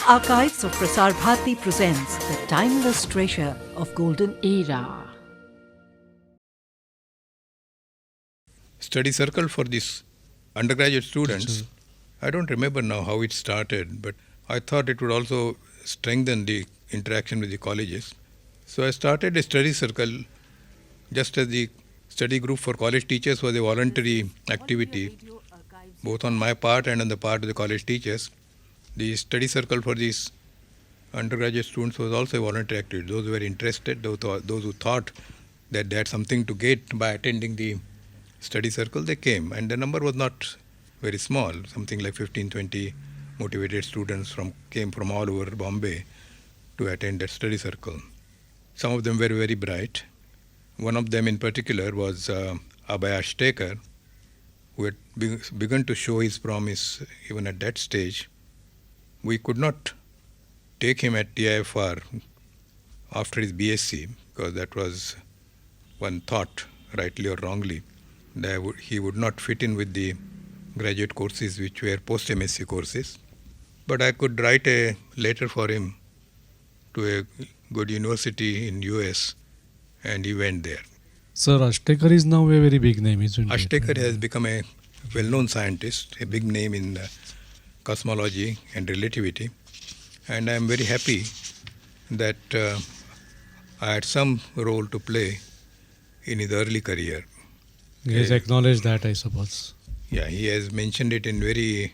Archives of Prasar Bharati presents the timeless treasure of golden era. Study circle for these undergraduate students. I don't remember now how it started, but I thought it would also strengthen the interaction with the colleges. So I started a study circle just as the study group for college teachers was a voluntary activity, both on my part and on the part of the college teachers. The study circle for these undergraduate students was also a voluntary activity. Those who were interested, those who thought that they had something to get by attending the study circle, they came. And the number was not very small, something like 15-20 motivated students came from all over Bombay to attend that study circle. Some of them were very bright. One of them in particular was Abhay Ashtekar, who had begun to show his promise even at that stage. We could not take him at TIFR after his BSc, because that was one thought, rightly or wrongly, that he would not fit in with the graduate courses which were post-MSc courses. But I could write a letter for him to a good university in US, and he went there. Sir, Ashtekar is now a very big name, isn't it? Ashtekar has become a well-known scientist, a big name in cosmology and relativity, and I am very happy that I had some role to play in his early career. He has acknowledged that, I suppose. Yeah, he has mentioned it in very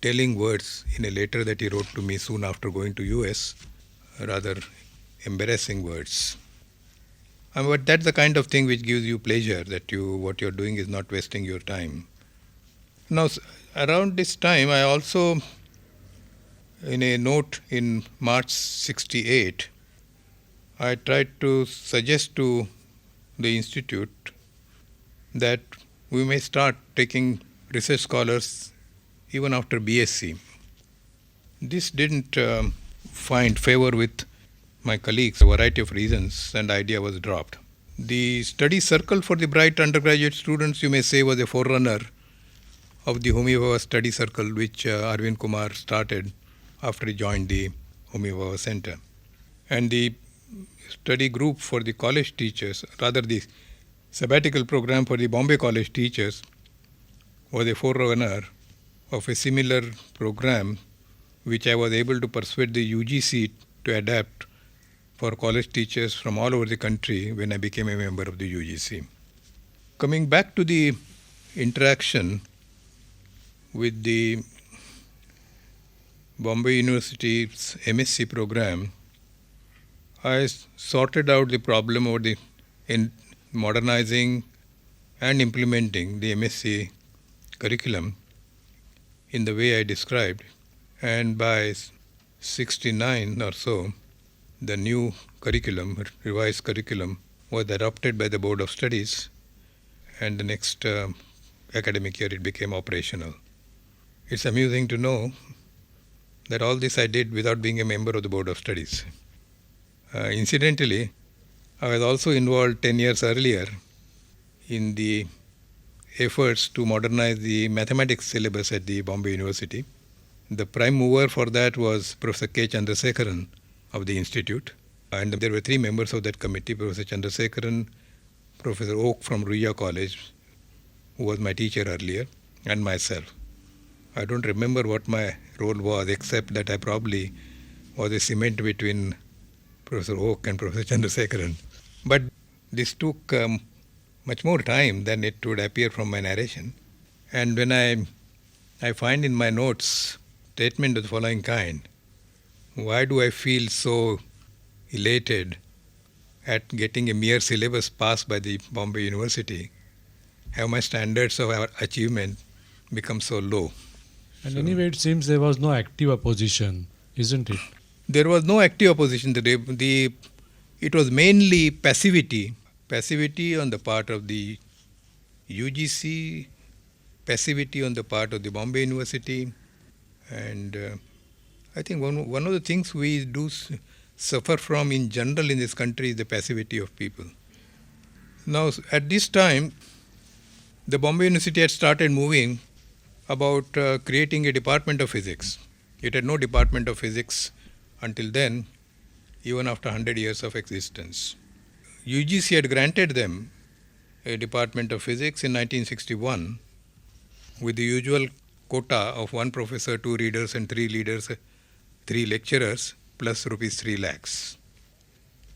telling words in a letter that he wrote to me soon after going to US, rather embarrassing words. But that's the kind of thing which gives you pleasure, that what you're doing is not wasting your time. Now, around this time, I also, in a note in March 68, I tried to suggest to the institute that we may start taking research scholars even after BSc. This didn't find favor with my colleagues for a variety of reasons, and the idea was dropped. The study circle for the bright undergraduate students, you may say, was a forerunner of the Homi Bhabha study circle, which Arvind Kumar started after he joined the Homi Bhabha Centre. And the study group for the college teachers, rather the sabbatical program for the Bombay college teachers, was a forerunner of a similar program which I was able to persuade the UGC to adapt for college teachers from all over the country when I became a member of the UGC. Coming back to the interaction with the Bombay University's MSc program, I sorted out the problem in modernizing and implementing the MSc curriculum in the way I described. And by 69 or so, the new curriculum, revised curriculum, was adopted by the Board of Studies, and the next academic year it became operational. It's amusing to know that all this I did without being a member of the Board of Studies. Incidentally, I was also involved 10 years earlier in the efforts to modernize the mathematics syllabus at the Bombay University. The prime mover for that was Professor K. Chandrasekharan of the Institute. And there were three members of that committee: Professor Chandrasekharan, Professor Oak from Ruia College, who was my teacher earlier, and myself. I don't remember what my role was, except that I probably was a cement between Professor Oak and Professor Chandrasekharan. But this took much more time than it would appear from my narration. And when I find in my notes statement of the following kind: why do I feel so elated at getting a mere syllabus passed by the Bombay University? Have my standards of achievement become so low? And anyway, it seems there was no active opposition, isn't it? There was no active opposition. It was mainly passivity on the part of the UGC, passivity on the part of the Bombay University, and I think one of the things we do suffer from in general in this country is the passivity of people. Now, at this time, the Bombay University had started moving about creating a department of physics. It had no department of physics until then, even after 100 years of existence. UGC had granted them a department of physics in 1961 with the usual quota of one professor, two readers and three leaders, three lecturers, plus rupees 3 lakhs.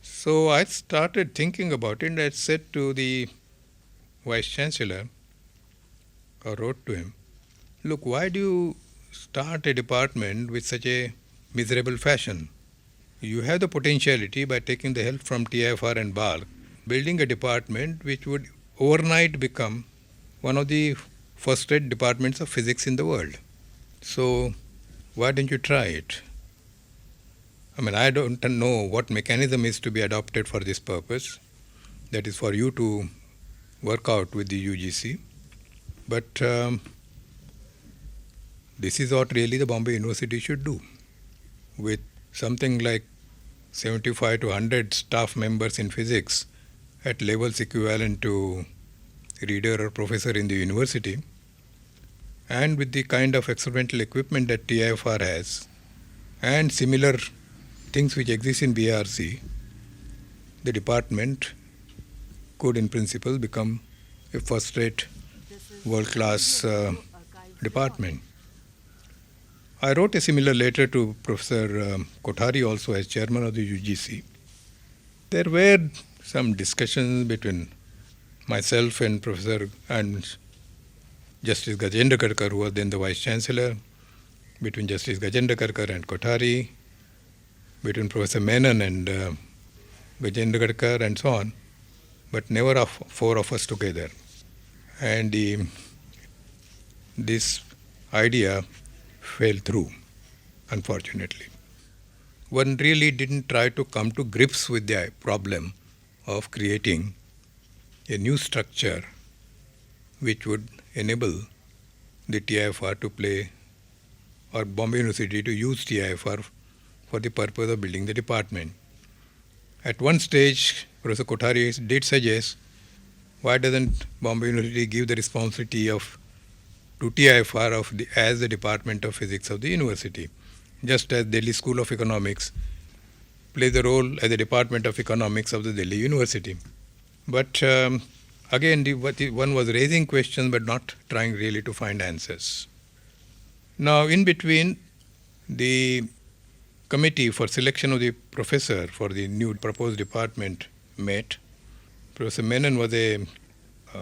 So I started thinking about it and I said to the Vice Chancellor, or wrote to him, look, why do you start a department with such a miserable fashion? You have the potentiality by taking the help from TIFR and BAL, building a department which would overnight become one of the first-rate departments of physics in the world. So why don't you try it? I mean, I don't know what mechanism is to be adopted for this purpose. That is for you to work out with the UGC. But this is what really the Bombay University should do. With something like 75 to 100 staff members in physics at levels equivalent to reader or professor in the university, and with the kind of experimental equipment that TIFR has, and similar things which exist in BRC, the department could in principle become a first-rate, world-class department. I wrote a similar letter to Professor Kothari also as chairman of the UGC. There were some discussions between myself and Professor and Justice Gajendra Karkar, who was then the Vice Chancellor, between Justice Gajendra Karkar and Kothari, between Professor Menon and Gajendra Karkar and so on, but never of four of us together. And this idea fell through, unfortunately. One really didn't try to come to grips with the problem of creating a new structure which would enable the TIFR to play, or Bombay University to use TIFR for the purpose of building the department. At one stage, Professor Kothari did suggest, why doesn't Bombay University give the responsibility to TIFR as the Department of Physics of the university, just as Delhi School of Economics plays the role as the Department of Economics of the Delhi University. But again, one was raising questions but not trying really to find answers. Now, in between, the committee for selection of the professor for the new proposed department met. Professor Menon was a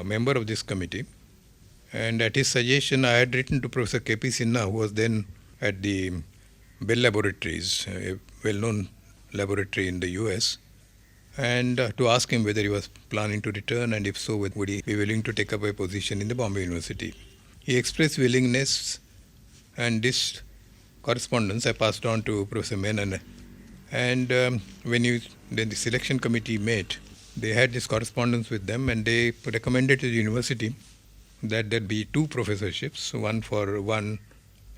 member of this committee, and at his suggestion, I had written to Professor K.P. Sinha, who was then at the Bell Laboratories, a well-known laboratory in the US, and to ask him whether he was planning to return, and if so, would he be willing to take up a position in the Bombay University. He expressed willingness, and this correspondence I passed on to Professor Menon. And when the selection committee met, they had this correspondence with them, and they recommended to the university that there be two professorships, one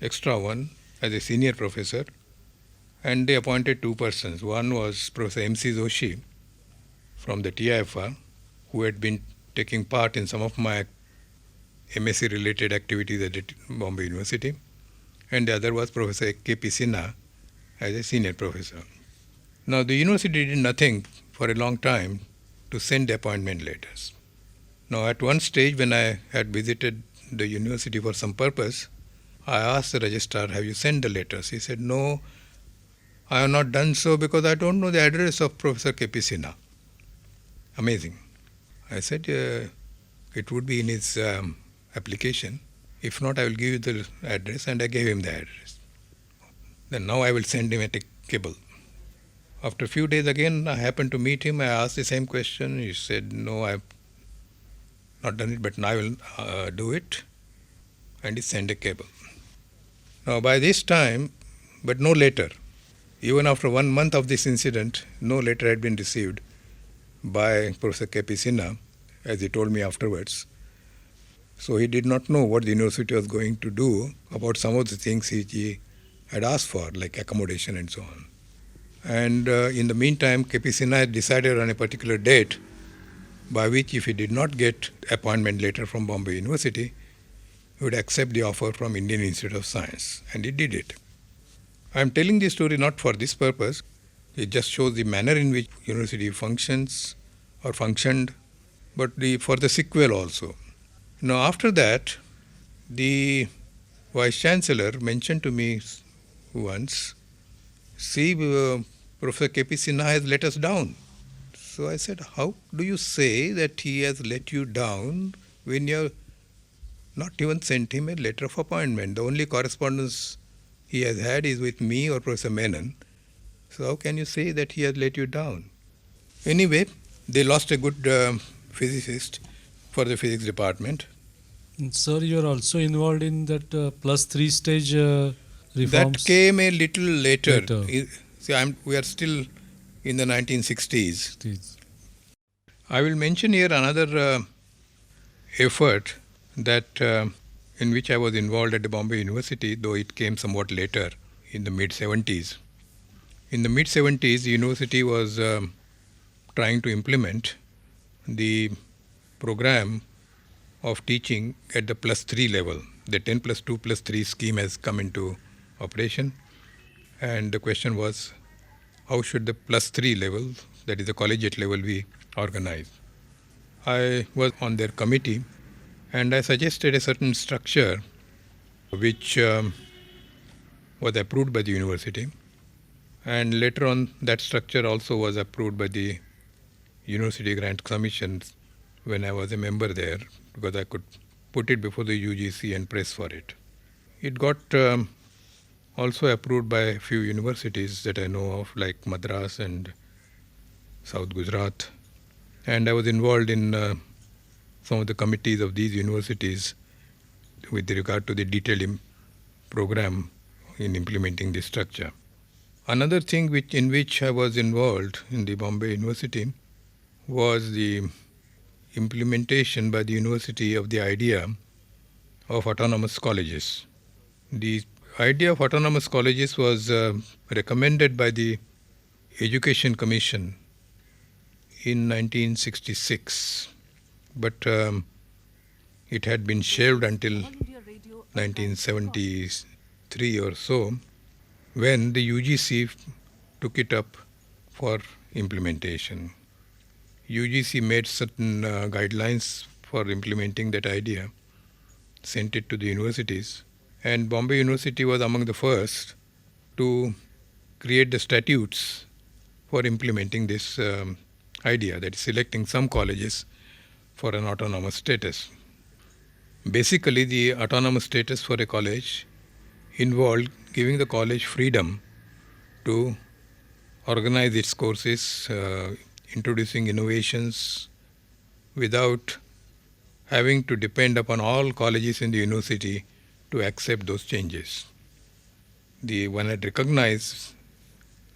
extra one as a senior professor, and they appointed two persons. One was Professor M.C. Joshi from the TIFR, who had been taking part in some of my MSc-related activities at Bombay University, and the other was Professor K.P. Sinha as a senior professor. Now, the university did nothing for a long time to send the appointment letters. Now, at one stage when I had visited the university for some purpose, I asked the registrar, have you sent the letters? He said, no, I have not done so because I don't know the address of Professor K.P. Sinha. Amazing. I said, it would be in his application. If not, I will give you the address, and I gave him the address. Then now I will send him a cable. After a few days again, I happened to meet him. I asked the same question. He said, no, I have not done it, but now I will do it. And he sent a cable. Now by this time, but no letter, even after 1 month of this incident, no letter had been received by Professor K.P. Sinha, as he told me afterwards. So he did not know what the university was going to do about some of the things he had asked for, like accommodation and so on. And in the meantime, K.P. Sinha had decided on a particular date by which, if he did not get appointment letter from Bombay University, he would accept the offer from Indian Institute of Science. And he did it. I am telling this story not for this purpose. It just shows the manner in which university functions or functioned, but for the sequel also. Now after that, the Vice Chancellor mentioned to me once, see, Professor K.P. Sinha has let us down. So I said, how do you say that he has let you down when you have not even sent him a letter of appointment? The only correspondence he has had is with me or Professor Menon. So how can you say that he has let you down? Anyway, they lost a good physicist for the physics department. And sir, you are also involved in that +3 stage reforms. That came a little later. Later. See, we are still in the 1960s. Please. I will mention here another effort that in which I was involved at the Bombay University, though it came somewhat later, in the mid-70s. In the mid-70s, the university was trying to implement the program of teaching at the +3 level. The 10+2+3 scheme has come into operation, and the question was, how should the +3 level, that is the collegiate level, be organized? I was on their committee, and I suggested a certain structure which was approved by the university, and later on that structure also was approved by the University Grant Commission when I was a member there, because I could put it before the UGC and press for it. It got also approved by a few universities that I know of, like Madras and South Gujarat, and I was involved in some of the committees of these universities with regard to the detailed program in implementing this structure. Another thing in which I was involved in the Bombay University was the implementation by the university of the idea of autonomous colleges. The idea of autonomous colleges was recommended by the Education Commission in 1966, but it had been shelved until 1973 or so, when the UGC took it up for implementation. UGC made certain guidelines for implementing that idea, sent it to the universities, and Bombay University was among the first to create the statutes for implementing this idea, that is selecting some colleges for an autonomous status. Basically, the autonomous status for a college involved giving the college freedom to organize its courses, introducing innovations without having to depend upon all colleges in the university to accept those changes. One had recognized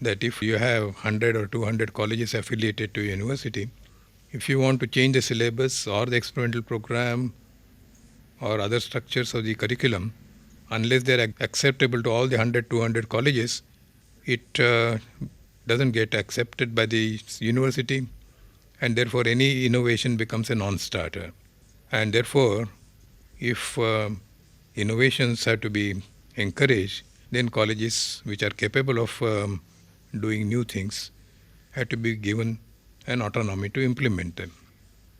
that if you have 100 or 200 colleges affiliated to a university, if you want to change the syllabus or the experimental program or other structures of the curriculum, unless they are acceptable to all the 100, 200 colleges, it doesn't get accepted by the university, and therefore any innovation becomes a non-starter. And therefore, if innovations have to be encouraged, then colleges which are capable of doing new things have to be given an autonomy to implement them.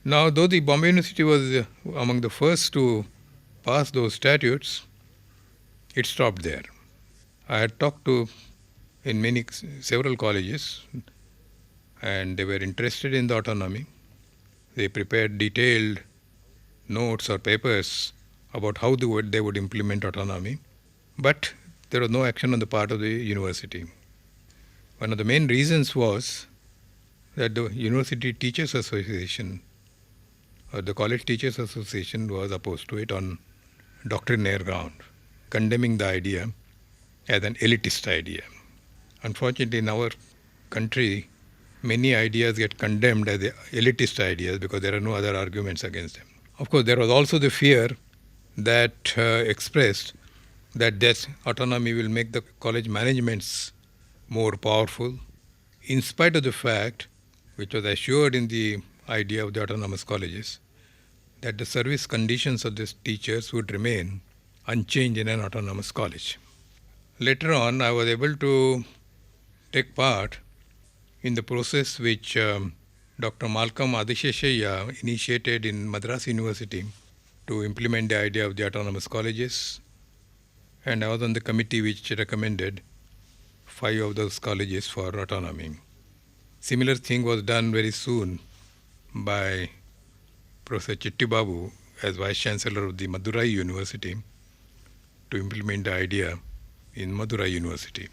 Now, though the Bombay University was among the first to pass those statutes, it stopped there. I had talked to several colleges, and they were interested in the autonomy. They prepared detailed notes or papers about how they would implement autonomy, but there was no action on the part of the university. One of the main reasons was that the University Teachers Association or the College Teachers Association was opposed to it on doctrinaire ground, condemning the idea as an elitist idea. Unfortunately, in our country, many ideas get condemned as elitist ideas because there are no other arguments against them. Of course, there was also the fear that expressed that this autonomy will make the college managements more powerful, in spite of the fact, which was assured in the idea of the autonomous colleges, that the service conditions of these teachers would remain unchanged in an autonomous college. Later on, I was able to take part in the process which Dr. Malcolm Adisheshaya initiated in Madras University to implement the idea of the autonomous colleges, and I was on the committee which recommended 5 of those colleges for autonomy. Similar thing was done very soon by Professor Chitti Babu as Vice Chancellor of the Madurai University to implement the idea in Madurai University.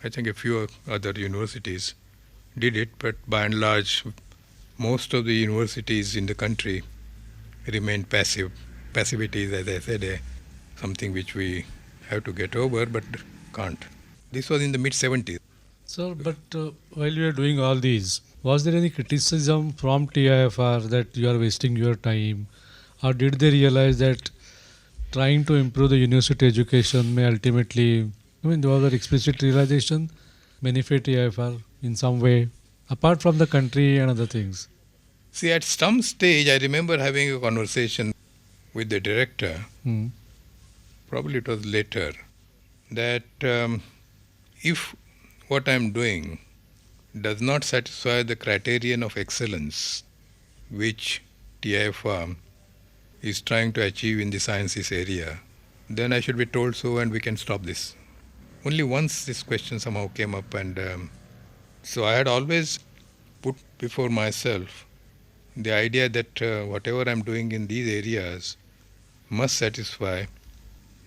I think a few other universities did it, but by and large, most of the universities in the country remained passive. Passivity is, as I said, something which we have to get over, but can't. This was in the mid-70s. Sir, but while you are doing all these, was there any criticism from TIFR that you are wasting your time? Or did they realize that trying to improve the university education may ultimately, there was an explicit realization, benefit TIFR in some way, apart from the country and other things? See, at some stage, I remember having a conversation with the director, probably it was later, that if what I am doing does not satisfy the criterion of excellence which TIFR is trying to achieve in the sciences area, then I should be told so and we can stop this. Only once this question somehow came up, and so I had always put before myself the idea that whatever I'm doing in these areas must satisfy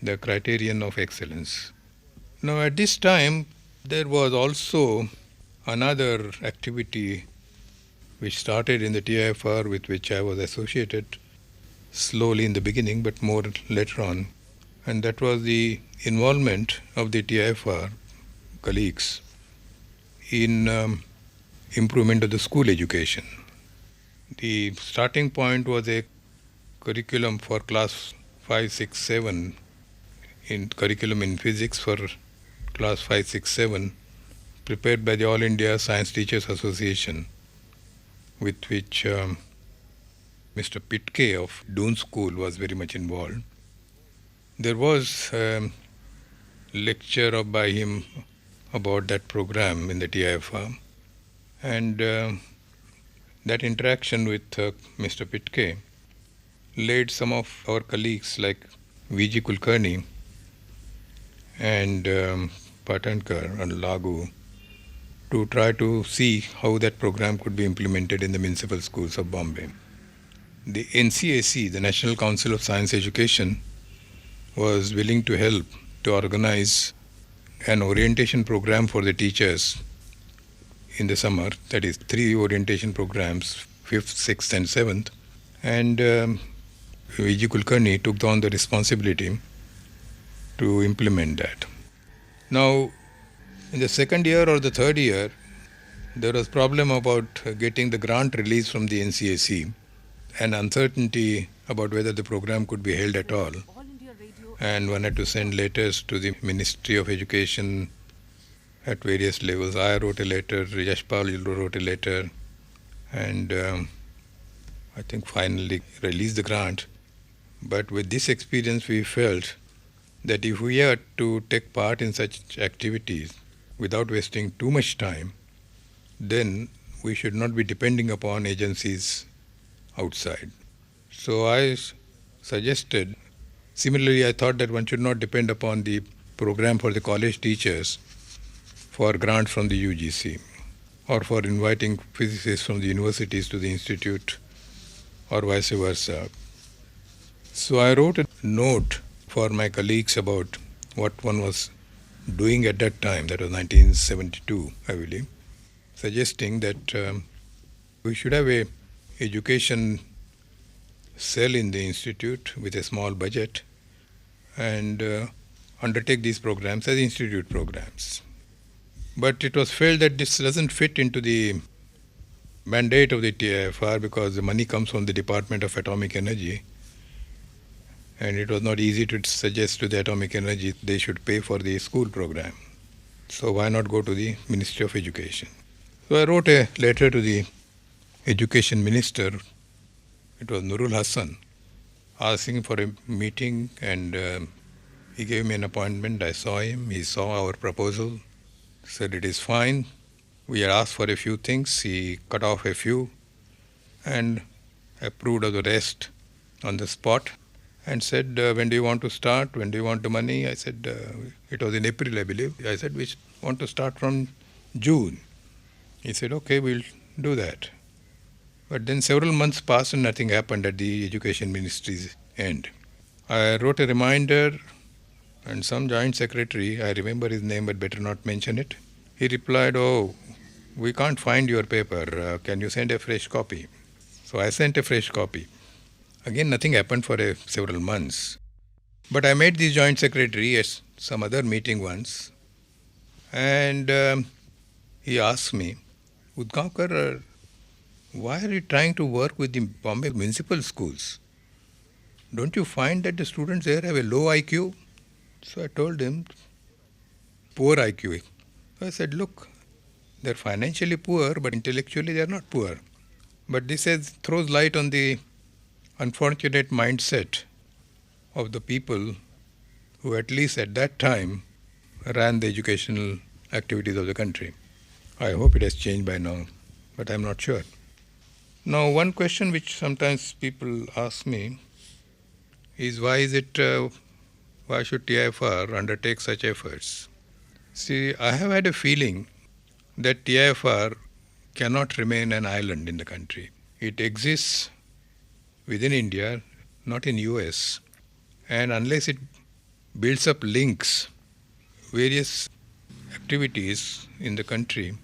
the criterion of excellence. Now at this time there was also another activity which started in the TIFR with which I was associated slowly in the beginning but more later on, and that was the involvement of the TIFR colleagues in improvement of the school education. The starting point was a curriculum for class 5, 6, 7, in curriculum in physics for class 5, 6, 7, prepared by the All India Science Teachers Association, with which Mr. Pitke of Doon School was very much involved. There was a lecture by him about that program in the TIFR, and that interaction with Mr. Pitke led some of our colleagues like V.G. Kulkarni and Patankar and Lagu to try to see how that program could be implemented in the municipal schools of Bombay. The NCAC, the National Council of Science Education, was willing to help to organize an orientation program for the teachers in the summer, that is 3 orientation programs, 5th, 6th and 7th, and V.G. Kulkarni took on the responsibility to implement that. Now, in the second year or the third year, there was problem about getting the grant release from the NCAC and uncertainty about whether the program could be held at all. And one had to send letters to the Ministry of Education at various levels. I wrote a letter, Yashpal wrote a letter, and I think finally released the grant. But with this experience, we felt that if we are to take part in such activities without wasting too much time, then we should not be depending upon agencies outside. So I suggested, similarly I thought that one should not depend upon the program for the college teachers for grants from the UGC or for inviting physicists from the universities to the institute or vice versa. So I wrote a note for my colleagues about what one was doing at that time, that was 1972, I believe, suggesting that we should have a education cell in the institute with a small budget and undertake these programs as institute programs. But it was felt that this doesn't fit into the mandate of the TIFR because the money comes from the Department of Atomic Energy, and it was not easy to suggest to the Atomic Energy they should pay for the school program. So why not go to the Ministry of Education? So I wrote a letter to the Education Minister, it was Nurul Hassan, asking for a meeting and He gave me an appointment. I saw him. He saw our proposal, said it is fine. We had asked for a few things. He cut off a few and approved of the rest on the spot and said, when do you want to start? When do you want the money? I said, it was in April, I believe. I said, we want to start from June. He said, okay, we'll do that. But then several months passed and nothing happened at the Education Ministry's end. I wrote a reminder and some joint secretary, I remember his name but better not mention it, he replied, oh, we can't find your paper. Can you send a fresh copy? So I sent a fresh copy. Again, nothing happened for several months. But I met the joint secretary at some other meeting once, and he asked me, Udgaonkar, why are you trying to work with the Bombay municipal schools? Don't you find that the students there have a low IQ? So I told him, poor IQ. So I said, look, they're financially poor, but intellectually they're not poor. But this throws light on the unfortunate mindset of the people who, at least at that time, ran the educational activities of the country. I hope it has changed by now, but I'm not sure. Now, one question which sometimes people ask me is why should TIFR undertake such efforts? See, I have had a feeling that TIFR cannot remain an island in the country. It exists within India, not in US. And unless it builds up links, various activities in the country,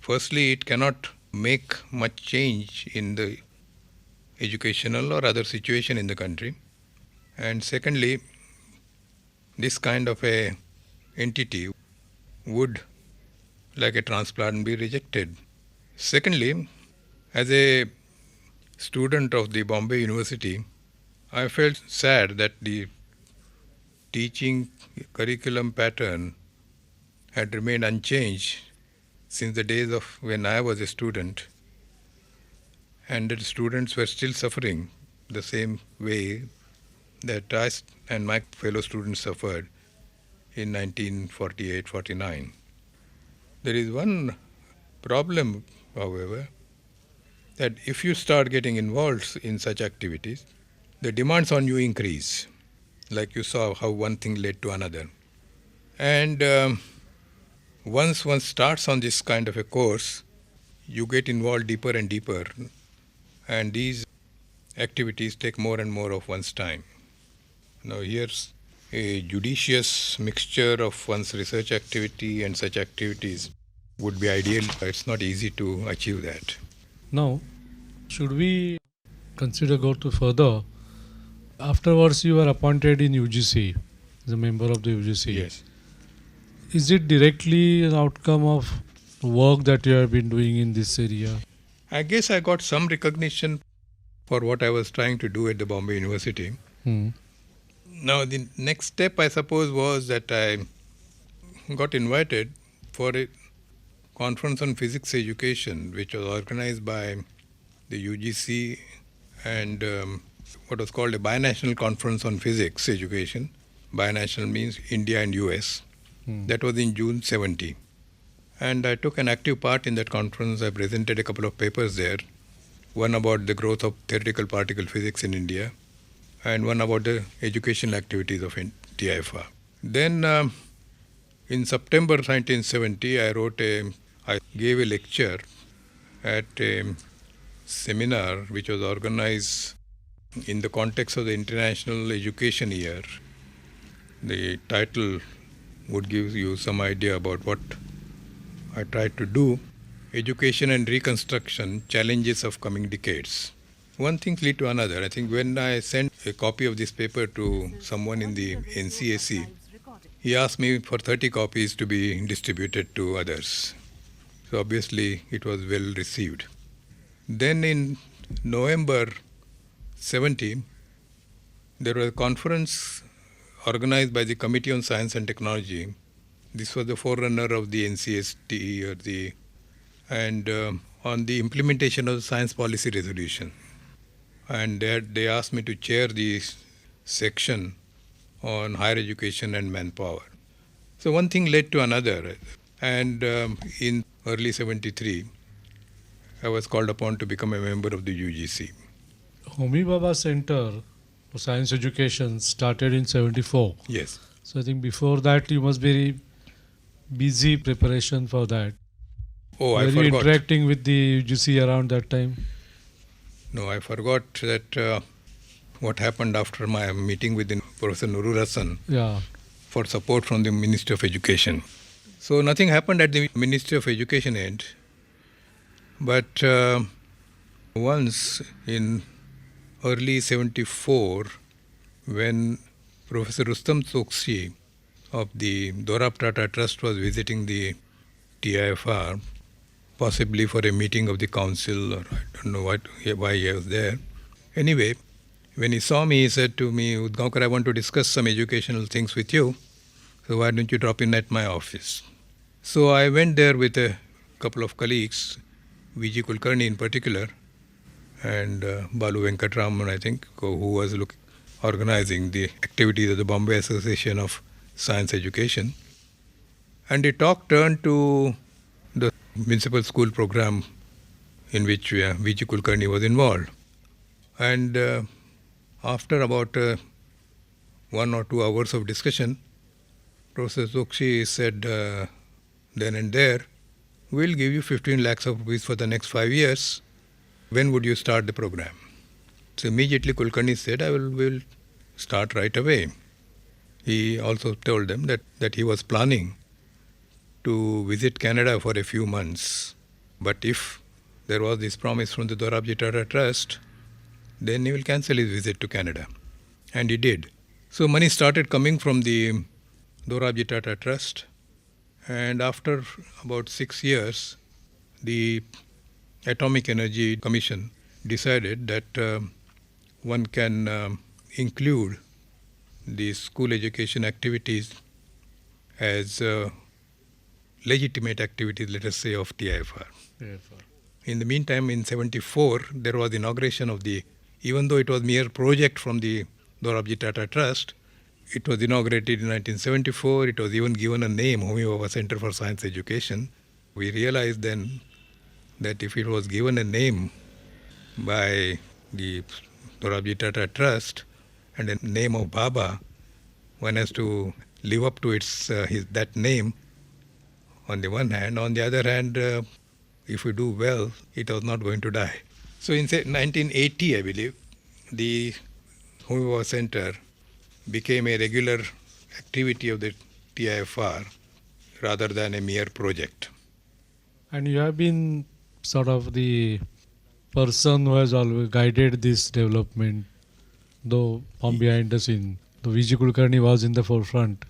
firstly, it cannot make much change in the educational or other situation in the country. And secondly, this kind of a entity would, like a transplant, be rejected. Secondly, as a student of the Bombay University, I felt sad that the teaching curriculum pattern had remained unchanged since the days of when I was a student, and that students were still suffering the same way that I and my fellow students suffered in 1948-49. There is one problem, however, that if you start getting involved in such activities, the demands on you increase, like you saw how one thing led to another. And once one starts on this kind of a course, you get involved deeper and deeper, and these activities take more and more of one's time. Now here's a judicious mixture of one's research activity and such activities would be ideal. It's not easy to achieve that. Now, should we consider go to further? Afterwards, you were appointed in UGC, as a member of the UGC. Yes. Is it directly an outcome of work that you have been doing in this area? I guess I got some recognition for what I was trying to do at the Bombay University. Now, the next step, I suppose, was that I got invited for a conference on physics education, which was organized by the UGC and what was called a binational conference on physics education. Binational means India and US. That was in June 70. And I took an active part in that conference. I presented a couple of papers there, one about the growth of theoretical particle physics in India, and one about the educational activities of TIFR. Then in September 1970, I gave a lecture at a seminar which was organized in the context of the International Education Year. The title would give you some idea about what I tried to do. Education and Reconstruction, Challenges of Coming Decades. One thing lead to another. I think when I sent a copy of this paper to someone in the NCSE, he asked me for 30 copies to be distributed to others. So obviously it was well received. Then in November 70, there was a conference organized by the Committee on Science and Technology. This was the forerunner of the NCSTE on the implementation of the Science Policy Resolution. And they asked me to chair the section on higher education and manpower. So one thing led to another, and in early 73, I was called upon to become a member of the UGC. Homi Bhabha Centre for Science Education started in 74. Yes. So I think before that you must be busy preparation for that. Oh, I Were you forgot. interacting with the UGC around that time? No, I forgot that what happened after my meeting with Professor Nurul Hassan Yeah. for support from the Ministry of Education. So nothing happened at the Ministry of Education end. But once in early 74, when Professor Rustam Chokshi of the Dorab Tata Trust was visiting the TIFR, possibly for a meeting of the council, or I don't know why he was there. Anyway, when he saw me, he said to me, Udgaonkar, I want to discuss some educational things with you, so why don't you drop in at my office? So I went there with a couple of colleagues, V.G. Kulkarni in particular, and Balu Venkatraman, I think, who was organizing the activities of the Bombay Association of Science Education. And the talk turned to the municipal school program in which V.G. Kulkarni was involved. And after about 1 or 2 hours of discussion, Professor Chokshi said then and there, we'll give you 15 lakhs of rupees for the next 5 years. When would you start the program? So immediately Kulkarni said, will start right away. He also told them that he was planning to visit Canada for a few months. But if there was this promise from the Dorabji Tata Trust, then he will cancel his visit to Canada. And he did. So money started coming from the Dorabji Tata Trust. And after about 6 years, the Atomic Energy Commission decided that one can include the school education activities as legitimate activities, let us say, of TIFR. In the meantime, in 74, there was inauguration of even though it was mere project from the Dorabji Tata Trust, it was inaugurated in 1974. It was even given a name, Homi Bhabha Centre for Science Education. We realized then that if it was given a name by the Dorabji Tata Trust and a name of Bhabha, one has to live up to that name on the one hand. On the other hand, if we do well, it was not going to die. So in 1980, I believe, the Homi Bhabha Centre became a regular activity of the TIFR rather than a mere project. And you have been sort of the person who has always guided this development, though from behind the scene. The V.G. Kulkarni was in the forefront.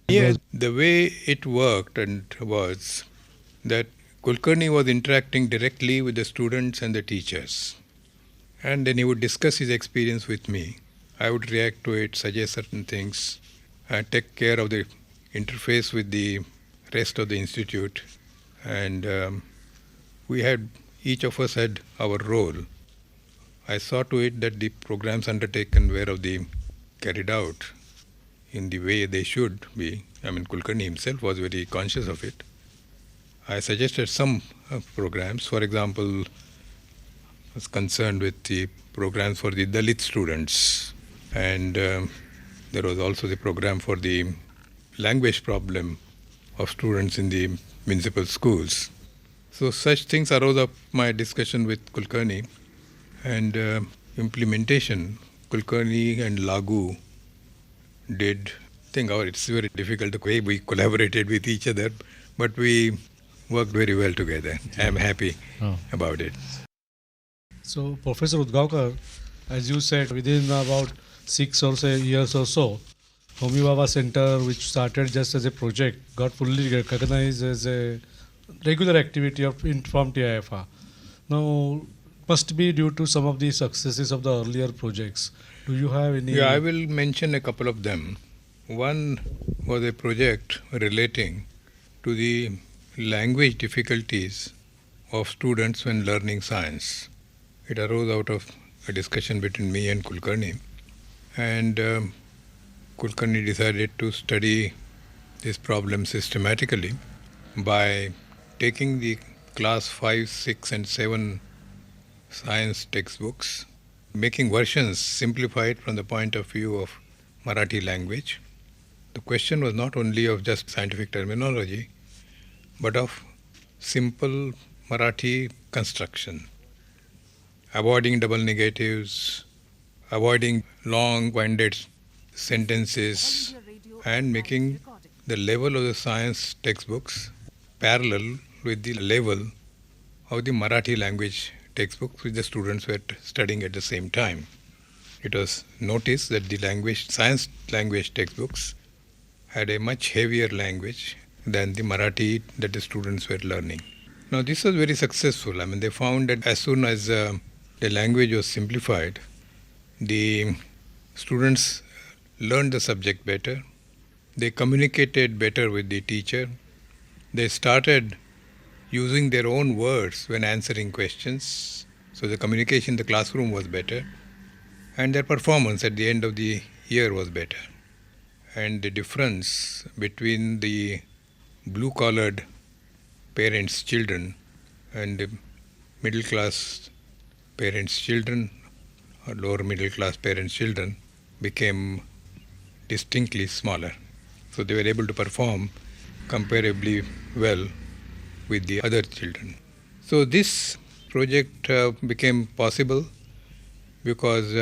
Yes, the way it worked was that Kulkarni was interacting directly with the students and the teachers. And then he would discuss his experience with me. I would react to it, suggest certain things, and take care of the interface with the rest of the institute. And each of us had our role. I saw to it that the programs undertaken were carried out in the way they should be. I mean, Kulkarni himself was very conscious of it. I suggested some programs. For example, I was concerned with the programs for the Dalit students. And there was also the program for the language problem of students in the municipal schools. So such things arose up my discussion with Kulkarni. And implementation, Kulkarni and Lagu did. It's very difficult the way we collaborated with each other, but we worked very well together. I am happy about it. So, Professor Udgaonkar, as you said, within about 6 or so years or so, Homi Bhabha Centre, which started just as a project, got fully recognized as a regular activity from TIFR. Now, must be due to some of the successes of the earlier projects. Do you have any? Yeah, I will mention a couple of them. One was a project relating to the language difficulties of students when learning science. It arose out of a discussion between me and Kulkarni. And Kulkarni decided to study this problem systematically by taking the class 5, 6 and 7 science textbooks, making versions simplified from the point of view of Marathi language. The question was not only of just scientific terminology, but of simple Marathi construction, avoiding double negatives, avoiding long-winded sentences, and making the level of the science textbooks parallel with the level of the Marathi language textbooks which the students were studying at the same time. It was noticed that the science language textbooks had a much heavier language than the Marathi that the students were learning. Now this was very successful. They found that as soon as the language was simplified, the students learned the subject better, they communicated better with the teacher, they started using their own words when answering questions, so the communication in the classroom was better, and their performance at the end of the year was better. And the difference between the blue-collared parents' children and the middle-class parents' children or lower middle-class parents' children became distinctly smaller. So they were able to perform comparably well with the other children. So this project became possible because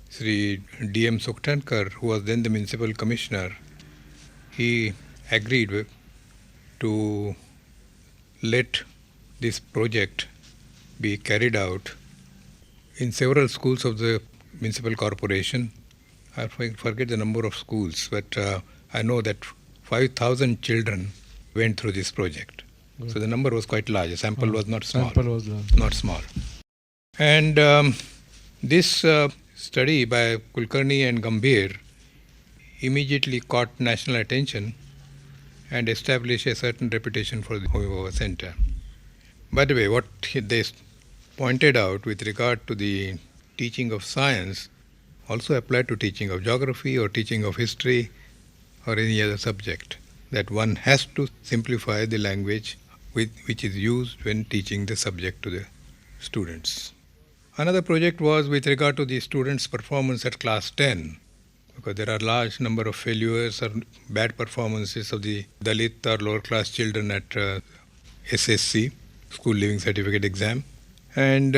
Sri D.M. Suktankar, who was then the municipal commissioner, he agreed to let this project be carried out in several schools of the municipal corporation. I forget the number of schools, but I know that 5,000 children went through this project. So the number was quite large. The sample was not small. Sample was not small. And this study by Kulkarni and Gambhir immediately caught national attention and established a certain reputation for the Homi Bhabha Centre. By the way, what they pointed out with regard to the teaching of science also applied to teaching of geography or teaching of history or any other subject, that one has to simplify the language which is used when teaching the subject to the students. Another project was with regard to the students' performance at class 10, because there are large number of failures or bad performances of the Dalit or lower class children at SSC, School Leaving Certificate exam, and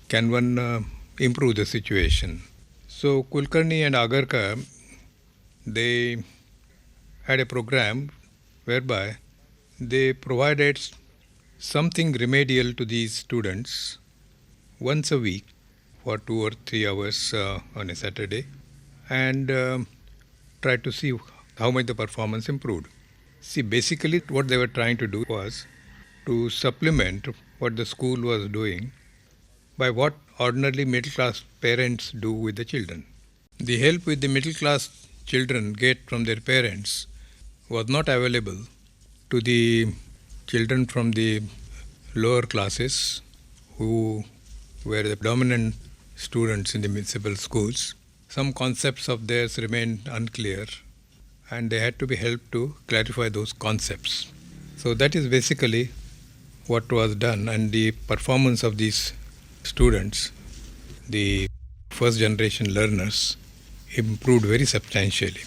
can one improve the situation? So Kulkarni and Agarkar, they had a program whereby they provided something remedial to these students once a week for 2 or 3 hours on a Saturday, and tried to see how much the performance improved. See, basically what they were trying to do was to supplement what the school was doing by what ordinarily middle-class parents do with the children. The help with the middle-class children get from their parents was not available to the children from the lower classes who were the dominant students in the municipal schools. Some concepts of theirs remained unclear, and they had to be helped to clarify those concepts. So that is basically what was done, and the performance of these students, the first generation learners, improved very substantially.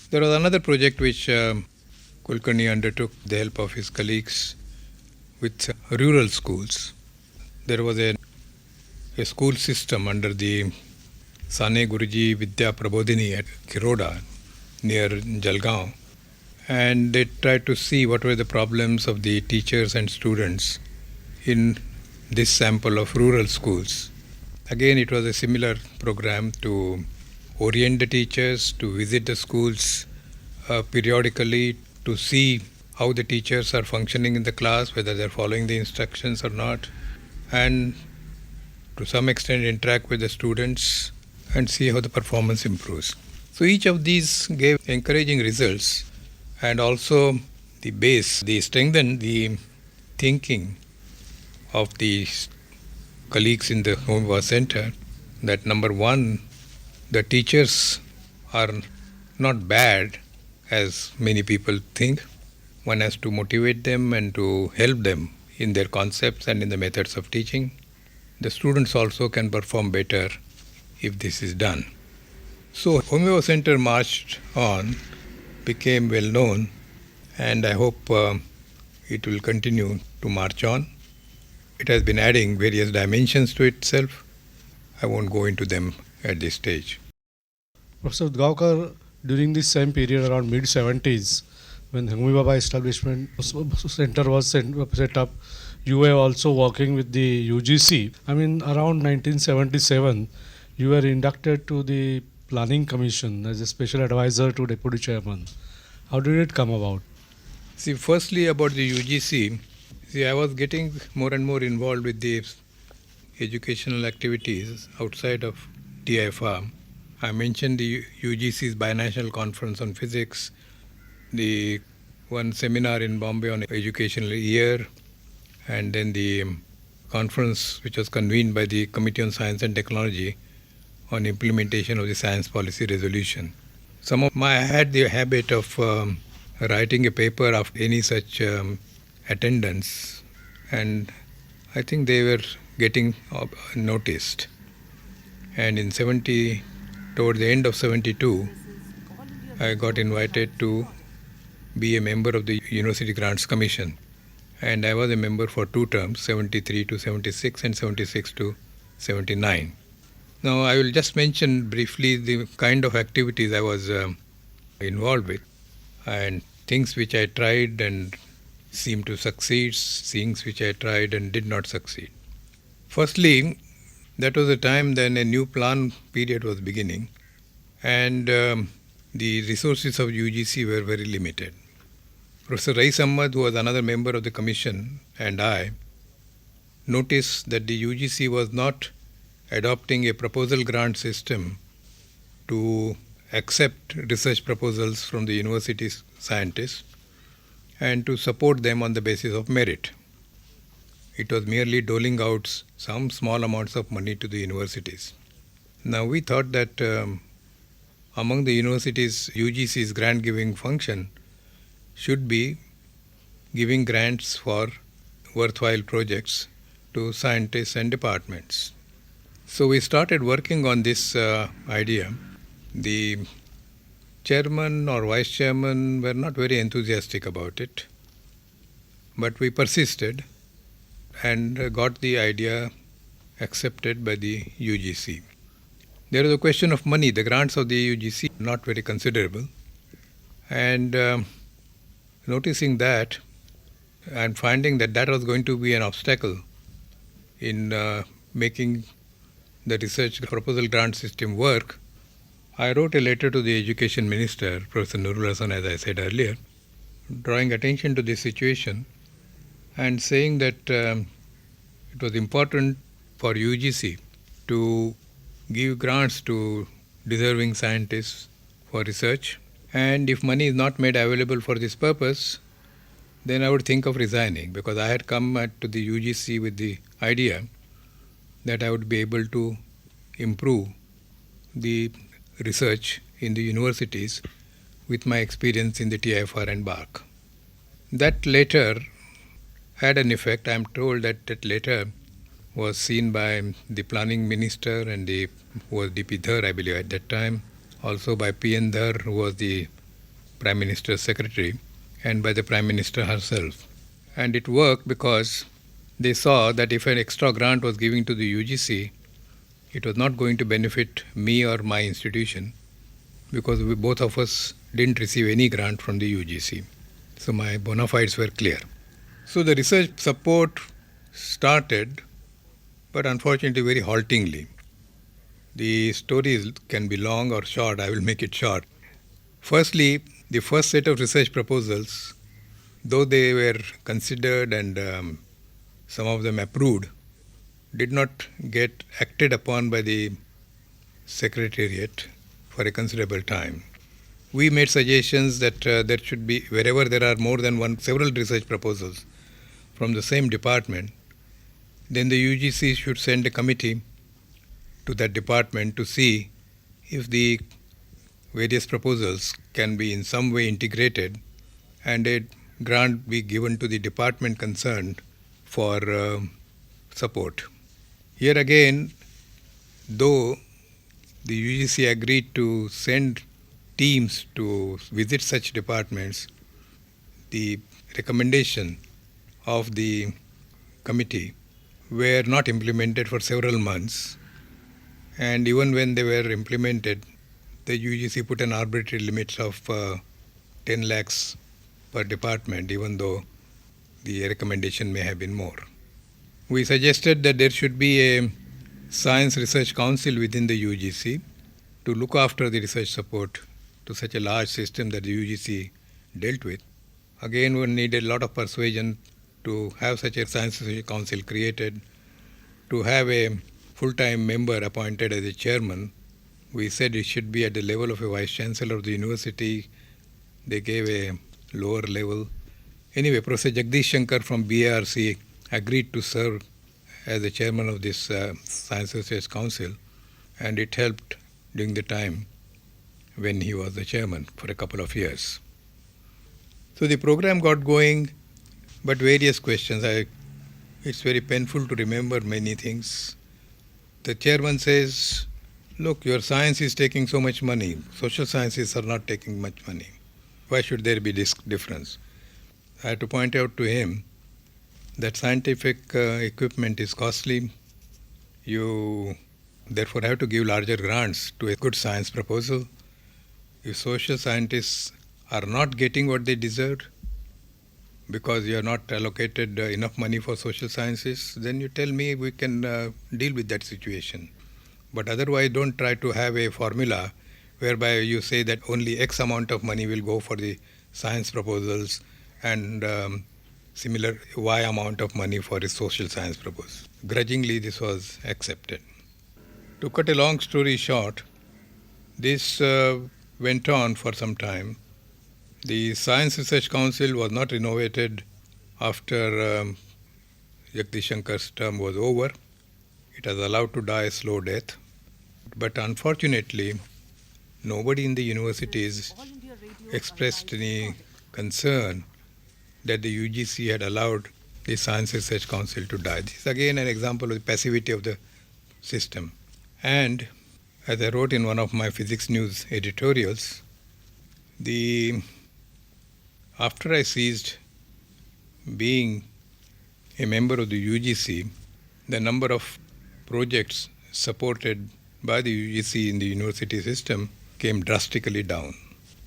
There was another project which Kulkarni undertook with the help of his colleagues with rural schools. There was a school system under the Sane Guruji Vidya Prabodhini at Kiroda near Jalgaon, and they tried to see what were the problems of the teachers and students in this sample of rural schools. Again, it was a similar program to orient the teachers, to visit the schools periodically, to see how the teachers are functioning in the class, whether they are following the instructions or not, and to some extent interact with the students and see how the performance improves. So each of these gave encouraging results, and also the base, they strengthened the thinking of the colleagues in the Homi Bhabha Centre that number one, the teachers are not bad as many people think. One has to motivate them and to help them in their concepts and in the methods of teaching. The students also can perform better if this is done. So Homi Bhabha Centre marched on, became well known, and I hope it will continue to march on. It has been adding various dimensions to itself. I won't go into them at this stage. Professor Udgaonkar, during this same period around mid-70s, when Homi Bhabha Establishment Center was set up, you were also working with the UGC. I mean, around 1977, you were inducted to the Planning Commission as a special advisor to Deputy Chairman. How did it come about? See, firstly about the UGC, I was getting more and more involved with the educational activities outside of TIFR. I mentioned the UGC's Binational Conference on Physics, the one seminar in Bombay on educational year, and then the conference which was convened by the Committee on Science and Technology on implementation of the science policy resolution. I had the habit of writing a paper after any such attendance, and I think they were getting noticed. And in toward the end of 72, I got invited to be a member of the University Grants Commission, and I was a member for 2 terms, 73 to 76 and 76 to 79. Now I will just mention briefly the kind of activities I was involved with, and things which I tried and seemed to succeed, things which I tried and did not succeed. Firstly, that was a time then a new plan period was beginning, and the resources of UGC were very limited. Professor Rais Ahmad, who was another member of the commission, and I noticed that the UGC was not adopting a proposal grant system to accept research proposals from the university scientists and to support them on the basis of merit. It was merely doling out some small amounts of money to the universities. Now we thought that among the universities, UGC's grant giving function should be giving grants for worthwhile projects to scientists and departments. So we started working on this idea. The chairman or vice chairman were not very enthusiastic about it, but we persisted and got the idea accepted by the UGC. There is a question of money. The grants of the UGC are not very considerable, and noticing that and finding that that was going to be an obstacle in making the research proposal grant system work, I wrote a letter to the Education Minister, Professor Nurul Hasan, as I said earlier, drawing attention to this situation and saying that it was important for UGC to give grants to deserving scientists for research, and if money is not made available for this purpose, then I would think of resigning, because I had come to the UGC with the idea that I would be able to improve the research in the universities with my experience in the TIFR and BARC. That letter had an effect. I am told that that letter was seen by the planning minister and who was DP Dhar, I believe, at that time, also by PN Dhar, who was the Prime Minister's secretary, and by the Prime Minister herself. And it worked because they saw that if an extra grant was given to the UGC, it was not going to benefit me or my institution, because both of us didn't receive any grant from the UGC. So my bona fides were clear. So the research support started, but unfortunately very haltingly. The story can be long or short. I will make it short. Firstly, the first set of research proposals, though they were considered and some of them approved, did not get acted upon by the Secretariat for a considerable time. We made suggestions that there should be, wherever there are more than several research proposals from the same department, then the UGC should send a committee to that department to see if the various proposals can be in some way integrated and a grant be given to the department concerned for support. Here again, though the UGC agreed to send teams to visit such departments, the recommendation of the committee were not implemented for several months, and even when they were implemented, the UGC put an arbitrary limit of 10 lakhs per department, even though the recommendation may have been more. We suggested that there should be a Science Research Council within the UGC to look after the research support to such a large system that the UGC dealt with. Again, one needed a lot of persuasion to have such a Science Research Council created, to have a full-time member appointed as a chairman. We said it should be at the level of a vice chancellor of the university. They gave a lower level. Anyway, Professor Jagdish Shankar from BARC agreed to serve as the chairman of this Science Research Council, and it helped during the time when he was the chairman for a couple of years. So the program got going, but various questions. It's very painful to remember many things. The chairman says, look, your science is taking so much money. Social sciences are not taking much money. Why should there be this difference? I had to point out to him that scientific equipment is costly. You therefore have to give larger grants to a good science proposal. If social scientists are not getting what they deserve because you are not allocated enough money for social sciences, then you tell me we can deal with that situation. But otherwise, don't try to have a formula whereby you say that only X amount of money will go for the science proposals and similar Y amount of money for a social science proposal. Grudgingly, this was accepted. To cut a long story short, this went on for some time. The Science Research Council was not renovated after Jagdish Shankar's term was over. It was allowed to die a slow death. But unfortunately, nobody in the universities expressed any concern that the UGC had allowed the Science Research Council to die. This is again an example of the passivity of the system. And as I wrote in one of my Physics News editorials, after I ceased being a member of the UGC, the number of projects supported by the UGC in the university system came drastically down.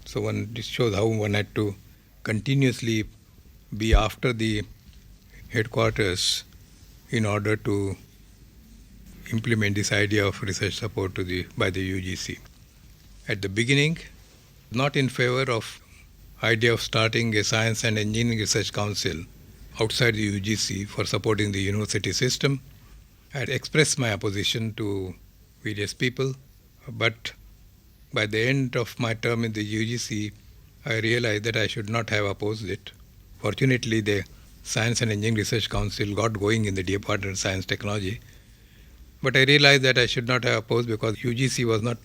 So this shows how one had to continuously be after the headquarters in order to implement this idea of research support by the UGC. At the beginning, not in favor of idea of starting a Science and Engineering Research Council outside the UGC for supporting the university system. I had expressed my opposition to various people, but by the end of my term in the UGC, I realized that I should not have opposed it. Fortunately, the Science and Engineering Research Council got going in the Department of Science Technology, but I realized that I should not have opposed because UGC was not,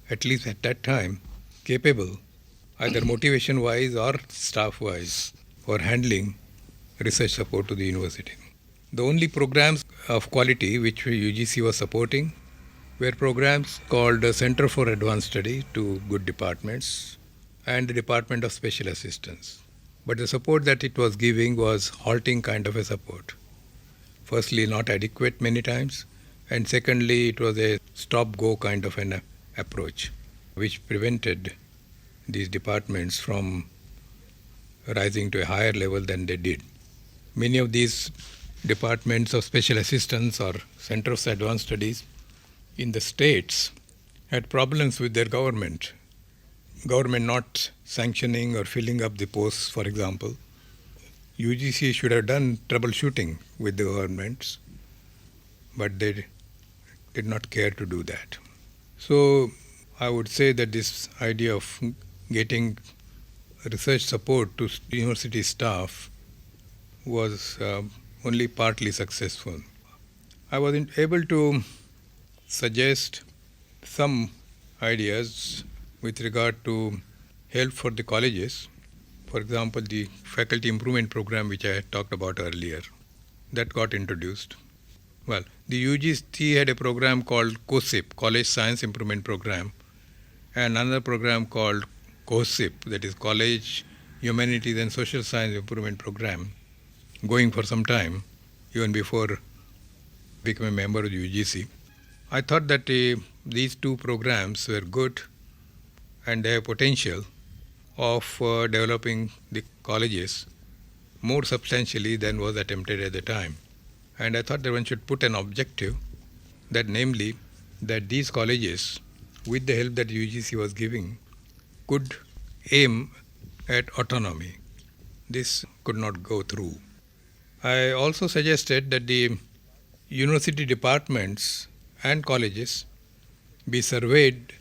at least at that time, capable, either motivation-wise or staff-wise, for handling research support to the university. The only programs of quality which UGC was supporting were programs called Center for Advanced Study to good departments and the Department of Special Assistance. But the support that it was giving was halting kind of a support. Firstly, not adequate many times, and secondly, it was a stop-go kind of an approach, which prevented these departments from rising to a higher level than they did. Many of these departments of special assistance or centers of advanced studies in the states had problems with their government not sanctioning or filling up the posts, for example. UGC should have done troubleshooting with the governments, but they did not care to do that. So I would say that this idea of getting research support to university staff was only partly successful. I was able to suggest some ideas with regard to help for the colleges. For example, the faculty improvement program which I had talked about earlier, that got introduced. Well, the UGC had a program called COSIP, College Science Improvement Program, and another program called COSIP, that is College Humanities and Social Science Improvement Program, going for some time, even before I became a member of the UGC. I thought that these two programs were good and they have potential of developing the colleges more substantially than was attempted at the time. And I thought that one should put an objective, that namely that these colleges, with the help that UGC was giving, could aim at autonomy. This could not go through. I also suggested that the university departments and colleges be surveyed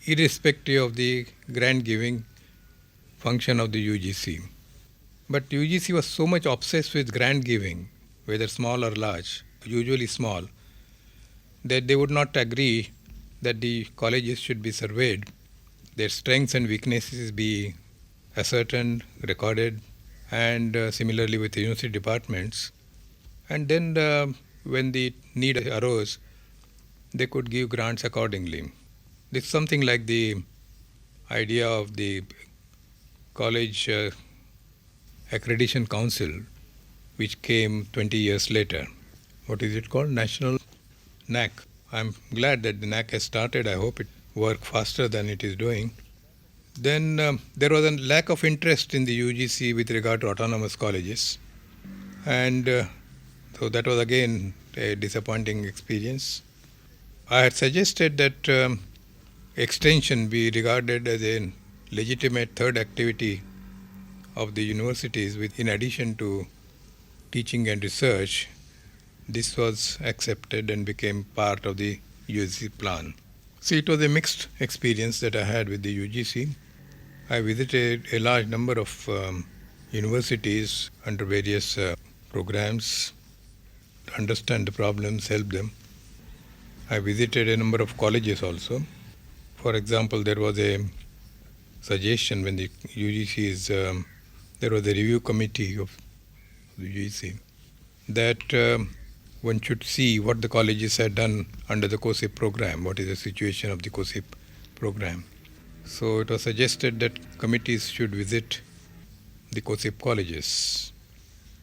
irrespective of the grant giving function of the UGC. But UGC was so much obsessed with grant giving, whether small or large, usually small, that they would not agree that the colleges should be surveyed, their strengths and weaknesses be ascertained, recorded, and similarly with the university departments. And then when the need arose, they could give grants accordingly. This is something like the idea of the College Accreditation Council, which came 20 years later. What is it called? National NAC. I'm glad that the NAC has started. I hope it works faster than it is doing. Then there was a lack of interest in the UGC with regard to autonomous colleges. And so that was again a disappointing experience. I had suggested that extension be regarded as a legitimate third activity of the universities in addition to teaching and research. This was accepted and became part of the UGC plan. See, it was a mixed experience that I had with the UGC. I visited a large number of universities under various programs to understand the problems, help them. I visited a number of colleges also. For example, there was a suggestion when the UGC is, there was a review committee of the UGC that one should see what the colleges had done under the COSIP program, what is the situation of the COSIP program. So it was suggested that committees should visit the COSIP colleges.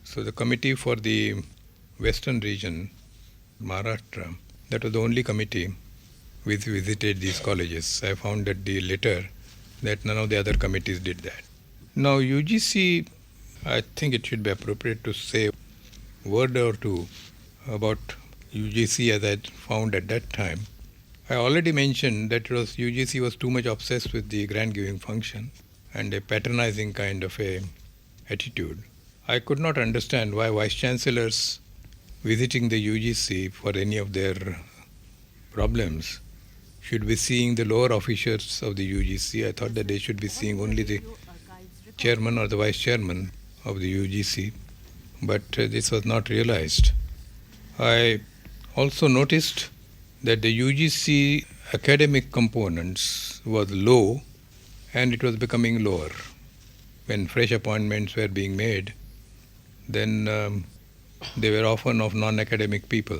So the committee for the western region, Maharashtra, that was the only committee which visited these colleges. I found that the letter that none of the other committees did that. Now UGC, I think it should be appropriate to say a word or two about UGC as I found at that time. I already mentioned that UGC was too much obsessed with the grant giving function and a patronizing kind of a attitude. I could not understand why vice chancellors visiting the UGC for any of their problems should be seeing the lower officials of the UGC. I thought that they should be seeing only the chairman or the vice chairman of the UGC, but this was not realized. I also noticed that the UGC academic components was low and it was becoming lower. When fresh appointments were being made, then they were often of non-academic people.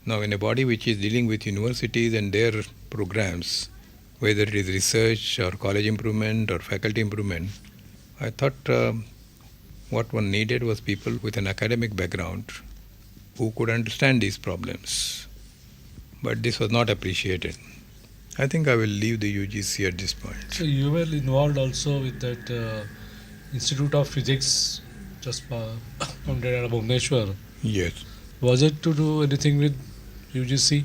Now in a body which is dealing with universities and their programs, whether it is research or college improvement or faculty improvement, I thought what one needed was people with an academic background who could understand these problems. But this was not appreciated. I think I will leave the UGC at this point. So you were involved also with that Institute of Physics just from there at Bhubaneswar. Yes. Was it to do anything with UGC?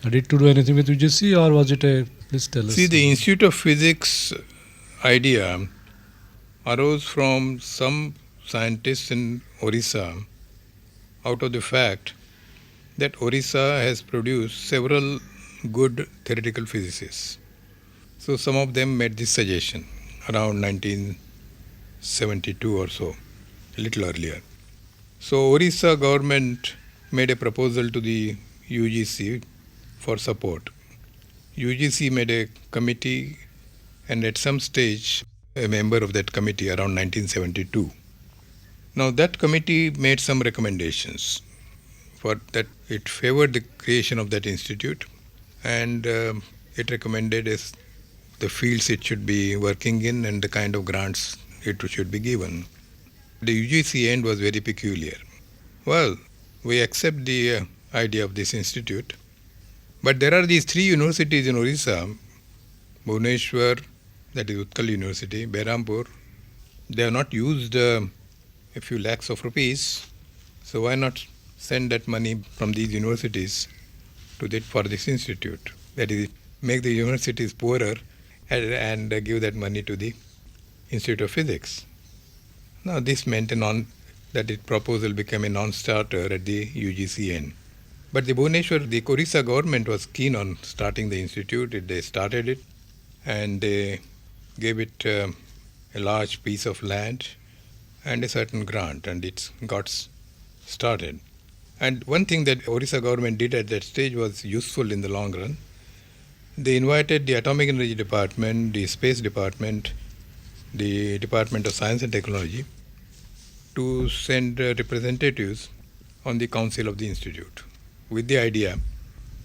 Had it to do anything with UGC or was it a, please tell us. See, the Institute of Physics idea arose from some scientists in Orissa out of the fact that Orissa has produced several good theoretical physicists. So some of them made this suggestion around 1972 or so, a little earlier. So Orissa government made a proposal to the UGC for support. UGC made a committee and at some stage a member of that committee around 1972. Now that committee made some recommendations for that. It favored the creation of that institute, and it recommended as the fields it should be working in and the kind of grants it should be given. The UGC end was very peculiar. Well, we accept the idea of this institute, but there are these three universities in Orissa, Bhubaneswar, that is Utkal University, Behrampur. They have not used a few lakhs of rupees, so why not send that money from these universities to for this institute? That is, make the universities poorer and give that money to the Institute of Physics. Now this meant that the proposal became a non-starter at the UGC end. But the Bhubaneswar, the Orissa government was keen on starting the institute. They started it and they gave it a large piece of land and a certain grant, and it got started. And one thing that Orissa government did at that stage was useful in the long run. They invited the Atomic Energy Department, the Space Department, the Department of Science and Technology to send representatives on the council of the institute, with the idea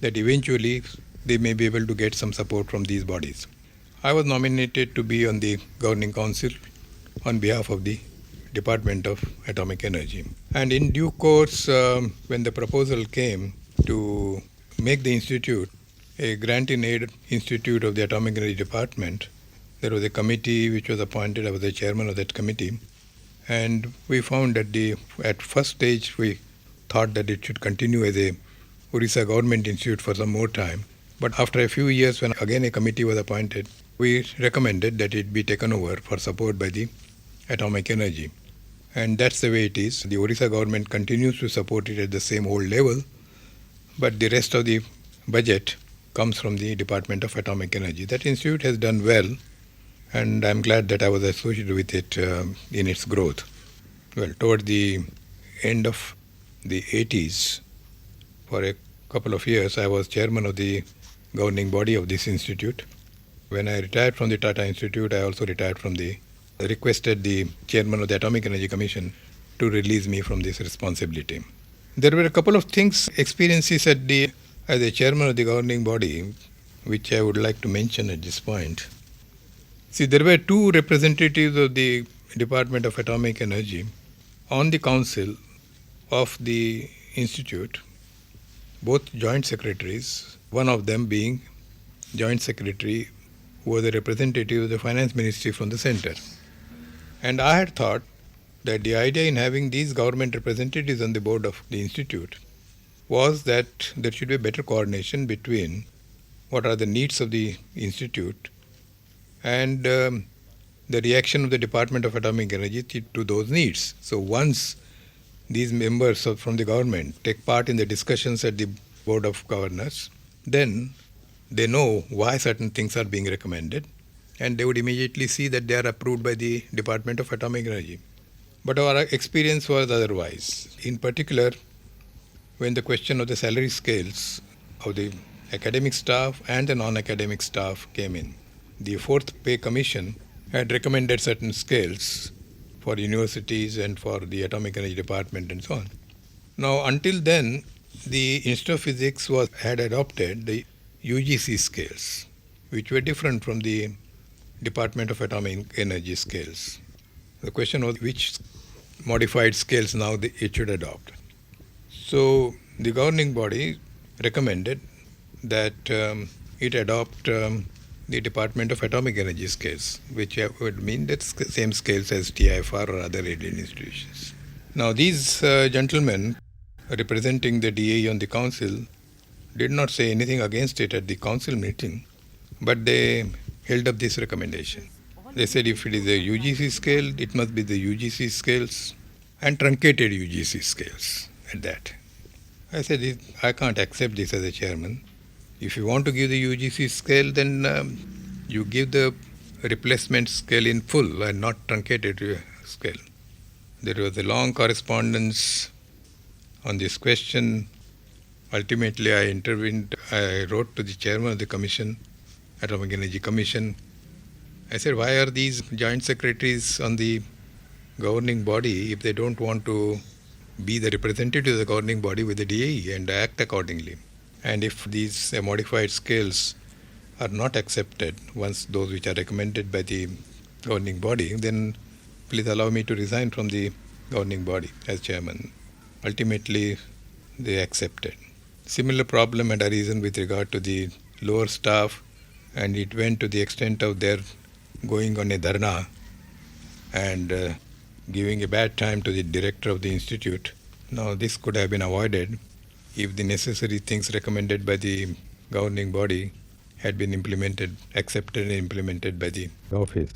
that eventually they may be able to get some support from these bodies. I was nominated to be on the governing council on behalf of the Department of Atomic Energy. And in due course, when the proposal came to make the institute a grant-in-aid institute of the Atomic Energy Department, there was a committee which was appointed. I was the chairman of that committee. And we found that at first stage we thought that it should continue as a Orissa government institute for some more time. But after a few years, when again a committee was appointed, we recommended that it be taken over for support by the atomic energy. And that's the way it is. The Orissa government continues to support it at the same old level, but the rest of the budget comes from the Department of Atomic Energy. That institute has done well, and I'm glad that I was associated with it in its growth. Well, toward the end of the 80s, for a couple of years, I was chairman of the governing body of this institute. When I retired from the Tata Institute, I also requested the chairman of the Atomic Energy Commission to release me from this responsibility. There were a couple of experiences as a chairman of the governing body, which I would like to mention at this point. See, there were two representatives of the Department of Atomic Energy on the council of the institute, both joint secretaries, one of them being joint secretary who was a representative of the finance ministry from the center. And I had thought that the idea in having these government representatives on the board of the institute was that there should be better coordination between what are the needs of the institute and the reaction of the Department of Atomic Energy to those needs. So once these members from the government take part in the discussions at the Board of Governors, then they know why certain things are being recommended, and they would immediately see that they are approved by the Department of Atomic Energy. But our experience was otherwise. In particular, when the question of the salary scales of the academic staff and the non-academic staff came in, the Fourth Pay Commission had recommended certain scales for universities and for the Atomic Energy Department and so on. Now, until then, the Institute of Physics had adopted the UGC scales, which were different from the Department of Atomic Energy scales. The question was which modified scales now it should adopt. So the governing body recommended that it adopt the Department of Atomic Energy scales, which would mean that same scales as TIFR or other Indian institutions. Now these gentlemen representing the DAE on the council did not say anything against it at the council meeting, but they held up this recommendation. They said if it is a UGC scale, it must be the UGC scales and truncated UGC scales at that. I said, I can't accept this as a chairman. If you want to give the UGC scale, then you give the replacement scale in full and not truncated scale. There was a long correspondence on this question. Ultimately, I intervened. I wrote to the chairman of the commission, Atomic Energy Commission, I said, why are these joint secretaries on the governing body if they don't want to be the representative of the governing body with the DAE and act accordingly? And if these modified scales are not accepted, once those which are recommended by the governing body, then please allow me to resign from the governing body as chairman. Ultimately, they accepted. Similar problem had arisen with regard to the lower staff, and it went to the extent of their going on a dharna and giving a bad time to the director of the institute. Now, this could have been avoided if the necessary things recommended by the governing body had been implemented, accepted and implemented by the office.